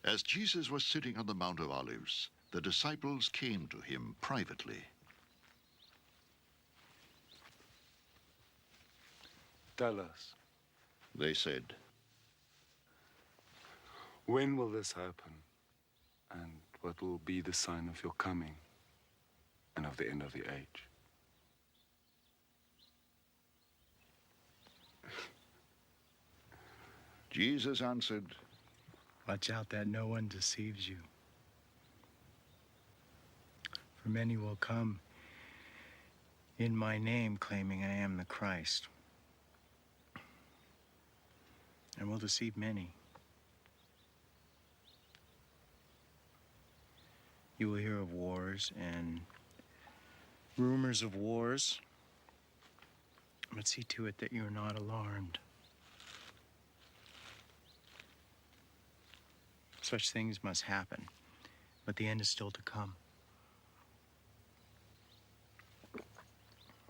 As Jesus was sitting on the Mount of Olives, the disciples came to him privately. Tell us, They said, when will this happen? And what will be the sign of your coming and of the end of the age? Jesus answered, Watch out that no one deceives you. For many will come in my name, claiming I am the Christ, and will deceive many. You will hear of wars and rumors of wars, but see to it that you are not alarmed. Such things must happen, but the end is still to come.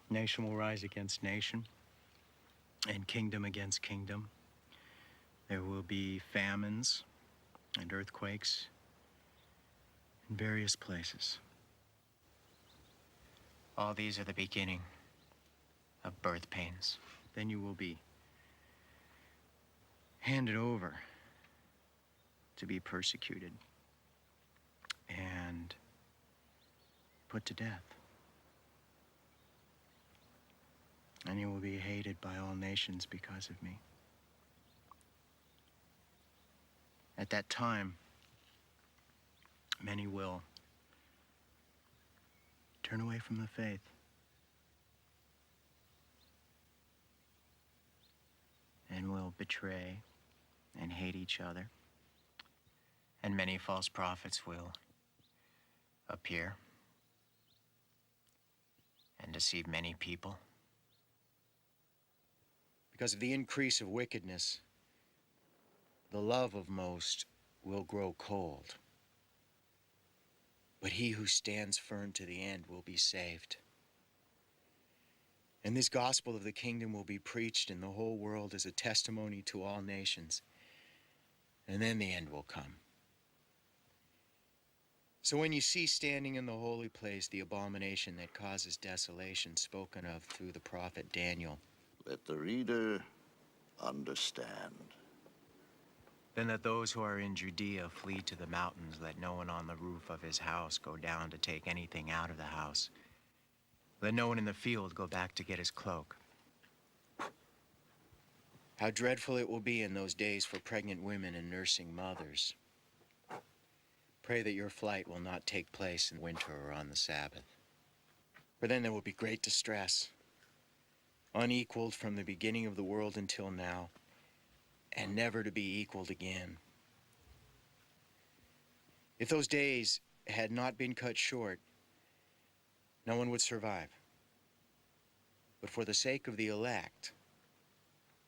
Nation will rise against nation, and kingdom against kingdom. There will be famines and earthquakes in various places. All these are the beginning of birth pains. Then you will be handed over to be persecuted and put to death. And you will be hated by all nations because of me. At that time, many will turn away from the faith. And will betray and hate each other. And many false prophets will appear and deceive many people. Because of the increase of wickedness, the love of most will grow cold. But he who stands firm to the end will be saved. And this gospel of the kingdom will be preached in the whole world as a testimony to all nations. And then the end will come. So when you see standing in the holy place the abomination that causes desolation spoken of through the prophet Daniel, let the reader understand. Then let those who are in Judea flee to the mountains. Let no one on the roof of his house go down to take anything out of the house. Let no one in the field go back to get his cloak. How dreadful it will be in those days for pregnant women and nursing mothers. Pray that your flight will not take place in winter or on the Sabbath. For then there will be great distress, unequaled from the beginning of the world until now, and never to be equaled again. If those days had not been cut short, no one would survive. But for the sake of the elect,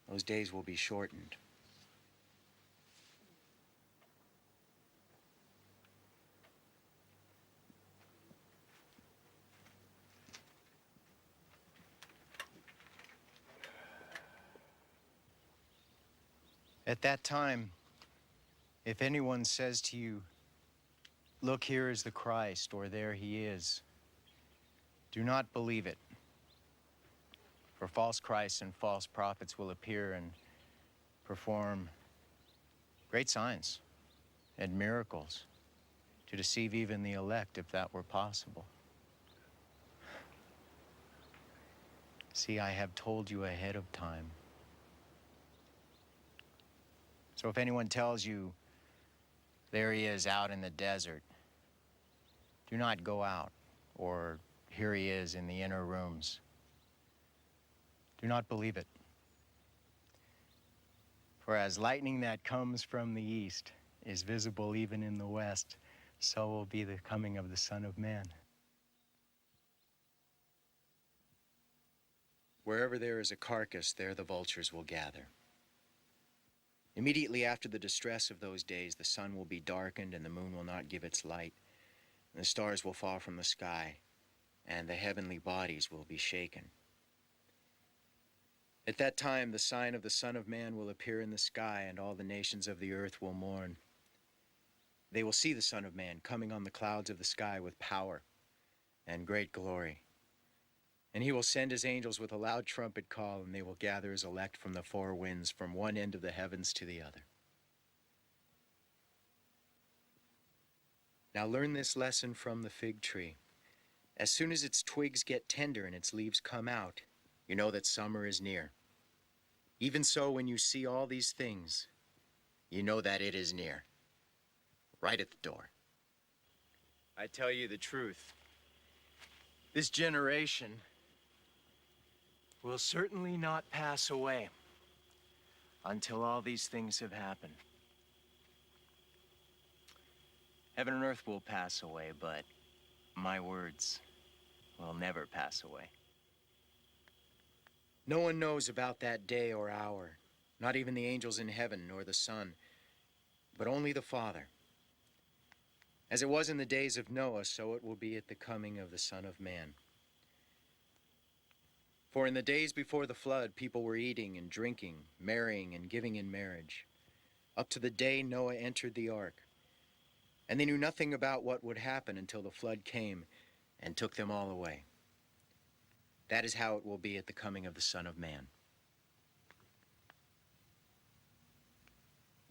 those days will be shortened. At that time, if anyone says to you, "Look, here is the Christ," or "There he is," do not believe it. For false Christs and false prophets will appear and perform great signs and miracles to deceive even the elect, if that were possible. See, I have told you ahead of time. So if anyone tells you, "There he is out in the desert," do not go out, or "Here he is in the inner rooms." Do not believe it. For as lightning that comes from the east is visible even in the west, so will be the coming of the Son of Man. Wherever there is a carcass, there the vultures will gather. Immediately after the distress of those days, the sun will be darkened, and the moon will not give its light, and the stars will fall from the sky, and the heavenly bodies will be shaken. At that time, the sign of the Son of Man will appear in the sky, and all the nations of the earth will mourn. they will see the Son of Man coming on the clouds of the sky with power and great glory. And he will send his angels with a loud trumpet call, and they will gather his elect from the four winds, from one end of the heavens to the other. Now learn this lesson from the fig tree. As soon as its twigs get tender and its leaves come out, you know that summer is near. Even so, when you see all these things, you know that it is near, right at the door. I tell you the truth. This generation will certainly not pass away until all these things have happened. Heaven and earth will pass away, but my words will never pass away. No one knows about that day or hour, not even the angels in heaven nor the Son, but only the Father. As it was in the days of Noah, so it will be at the coming of the Son of Man. For in the days before the flood, people were eating and drinking, marrying and giving in marriage, up to the day Noah entered the ark. And they knew nothing about what would happen until the flood came and took them all away. That is how it will be at the coming of the Son of Man.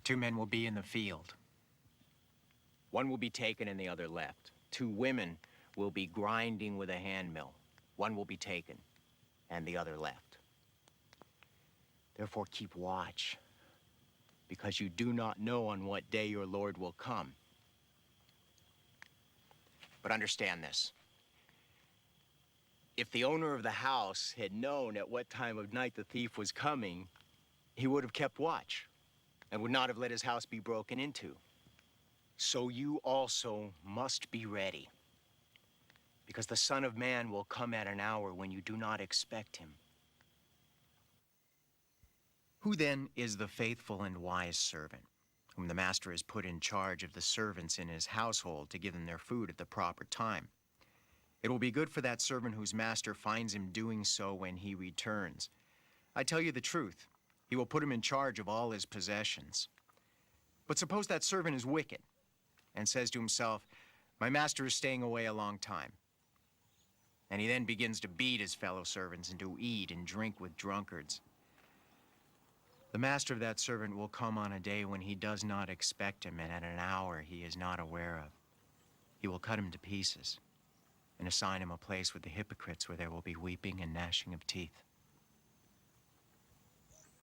2 men will be in the field. One will be taken and the other left. 2 women will be grinding with a hand mill. One will be taken and the other left. Therefore keep watch, because you do not know on what day your Lord will come. But understand this. If the owner of the house had known at what time of night the thief was coming, he would have kept watch and would not have let his house be broken into. So you also must be ready, because the Son of Man will come at an hour when you do not expect him. Who then is the faithful and wise servant, whom the master has put in charge of the servants in his household to give them their food at the proper time? It will be good for that servant whose master finds him doing so when he returns. I tell you the truth, he will put him in charge of all his possessions. But suppose that servant is wicked and says to himself, "My master is staying away a long time." And he then begins to beat his fellow servants and to eat and drink with drunkards. The master of that servant will come on a day when he does not expect him, and at an hour he is not aware of. He will cut him to pieces and assign him a place with the hypocrites, where there will be weeping and gnashing of teeth.